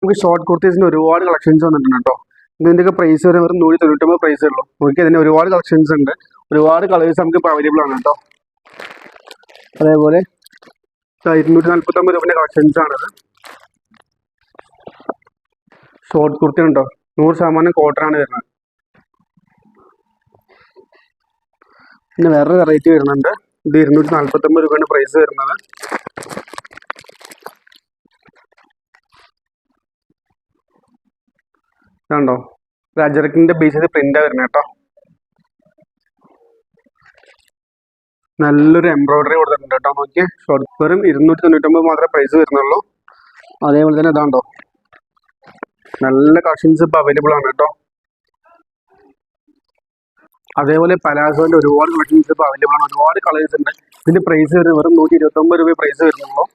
നമുക്ക് ഷോർട്ട് കുർത്തീസിന് ഒരുപാട് കളക്ഷൻസ് വന്നിട്ടുണ്ട് കേട്ടോ. ഇതിൻ്റെയൊക്കെ പ്രൈസ് വരെ വെറും 199 പ്രൈസേ ഉള്ളൂ. നോക്കി അതിന് ഒരുപാട് കളക്ഷൻസ് ഉണ്ട്, ഒരുപാട് കളേഴ്സ് നമുക്ക് ഇപ്പോൾ അവൈലബിൾ ആണ് കേട്ടോ. അതേപോലെ 249 രൂപയുടെ കളക്ഷൻസ് ആണത്. ഷോർട്ട് കുർത്തി ഉണ്ടോ, 100% കോട്ടൺ ആണ് വരുന്നത്. പിന്നെ വേറൊരു വെറൈറ്റി വരുന്നുണ്ട്. ഇത് 249 രൂപയാണ് പ്രൈസ് വരുന്നത്. ഇതുണ്ടോ, അജറക്കിന്റെ ബേസ് ചെയ്ത് പ്രിന്റാ വരുന്നത് കേട്ടോ. നല്ലൊരു എംബ്രോയിഡറി കൊടുത്തിട്ടുണ്ട് കേട്ടോ. നോക്കിയേ, ഷോർട്ട് വെറും 299 മാത്രമേ പ്രൈസ് വരുന്നുള്ളൂ. അതേപോലെ തന്നെ ഇതാണ്ടോ, നല്ല കളക്ഷൻസ് ഇപ്പോൾ അവൈലബിൾ ആണ് കേട്ടോ. അതേപോലെ പലാസോന്റെ ഒരുപാട് കളക്ഷൻസ് ഇപ്പോൾ അവൈലബിൾ ആണ്, ഒരുപാട് കളേഴ്സ് ഉണ്ട്. ഇതിന്റെ പ്രൈസ് വരുന്നത് വെറും 129 രൂപ പ്രൈസ് വരുന്നുള്ളൂ.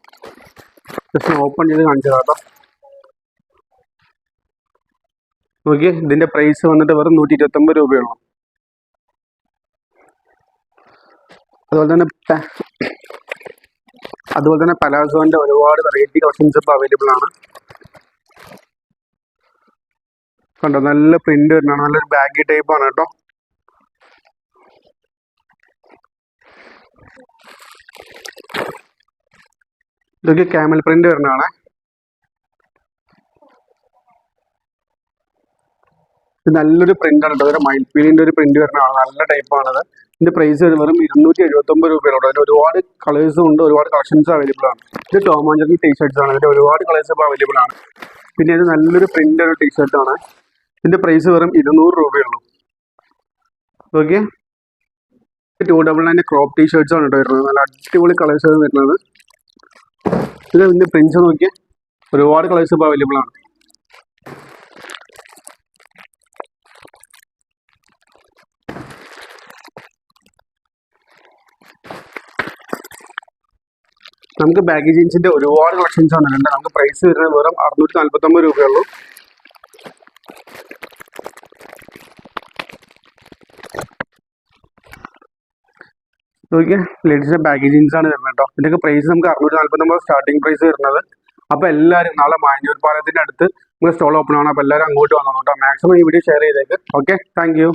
ജസ്റ്റ് ഓപ്പൺ ചെയ്ത് കാണിച്ചതാ കേട്ടോ. നോക്കിയേ, ഇതിന്റെ പ്രൈസ് വന്നിട്ട് വെറും 129 രൂപയുള്ളൂ. അതുപോലെ തന്നെ പലാസോന്റെ ഒരുപാട് വെറൈറ്റി കളക്ഷൻസ് ഇപ്പോൾ അവൈലബിൾ ആണ്. കണ്ടോ, നല്ല പ്രിന്റ് വരുന്നതാണ്, നല്ലൊരു ബാഗി ടൈപ്പ് ആണ് കേട്ടോ. ഇതൊക്കെ ക്യാമൽ പ്രിന്റ് വരുന്നതാണ്. ഇത് നല്ലൊരു പ്രിന്റ് ആണ് കേട്ടോ. അതൊരു മയിൽപ്പീലിന്റെ ഒരു പ്രിന്റ് വരുന്നതാണ്, നല്ല ടൈപ്പാണത്. ഇതിന്റെ പ്രൈസ് വെറും 279 രൂപയുള്ളൂ. അതിന് ഒരുപാട് കളേഴ്സും ഉണ്ട്, ഒരുപാട് കളക്ഷൻസ് അവൈലബിൾ ആണ്. ഇത് ടോം ആൻഡ് ജെറി ടീഷർട്ട്സ് ആണ്, ഇതിന്റെ ഒരുപാട് കളേഴ്സ് ഇപ്പോൾ അവൈലബിൾ ആണ്. പിന്നെ ഇത് നല്ലൊരു പ്രിന്റ് ഒരു ടീഷർട്ട് ആണ്. ഇതിന്റെ പ്രൈസ് വെറും 200 രൂപയുള്ളൂ. ഓക്കെ, 299 ക്രോപ്പ് ടീഷർട്ട്സ് ആണ് കേട്ടോ വരുന്നത്. നല്ല അടിപൊളി കളേഴ്സ് ആണ് വരുന്നത്. ഇതിന്റെ പ്രിന്റ്സ് നോക്കിയാൽ ഒരുപാട് കളേഴ്സ് ഇപ്പോൾ അവൈലബിൾ ആണ്. നമുക്ക് ബാഗി ജീൻസിന്റെ ഒരുപാട് കളക്ഷൻസ് വന്നിട്ടുണ്ട്. നമുക്ക് പ്രൈസ് വരുന്നത് വെറും 649 രൂപയുള്ളൂ. നോക്കിയാൽ ലേഡീസിന്റെ ബാഗി ജീൻസ് ആണ് വരുന്നത് കേട്ടോ. ഇതിന്റെ പ്രൈസ് നമുക്ക് 649 സ്റ്റാർട്ടിംഗ് പ്രൈസ് വരുന്നത്. അപ്പോൾ എല്ലാവരും നാളെ മാഞ്ഞൂർ പാലത്തിന്റെ അടുത്ത് നമുക്ക് സ്റ്റോൾ ഓപ്പൺ ആണ്. അപ്പോൾ എല്ലാവരും അങ്ങോട്ട് വന്നോ കേട്ടോ. മാക്സിമം ഈ വീഡിയോ ഷെയർ ചെയ്തേക്ക്. Okay, thank you.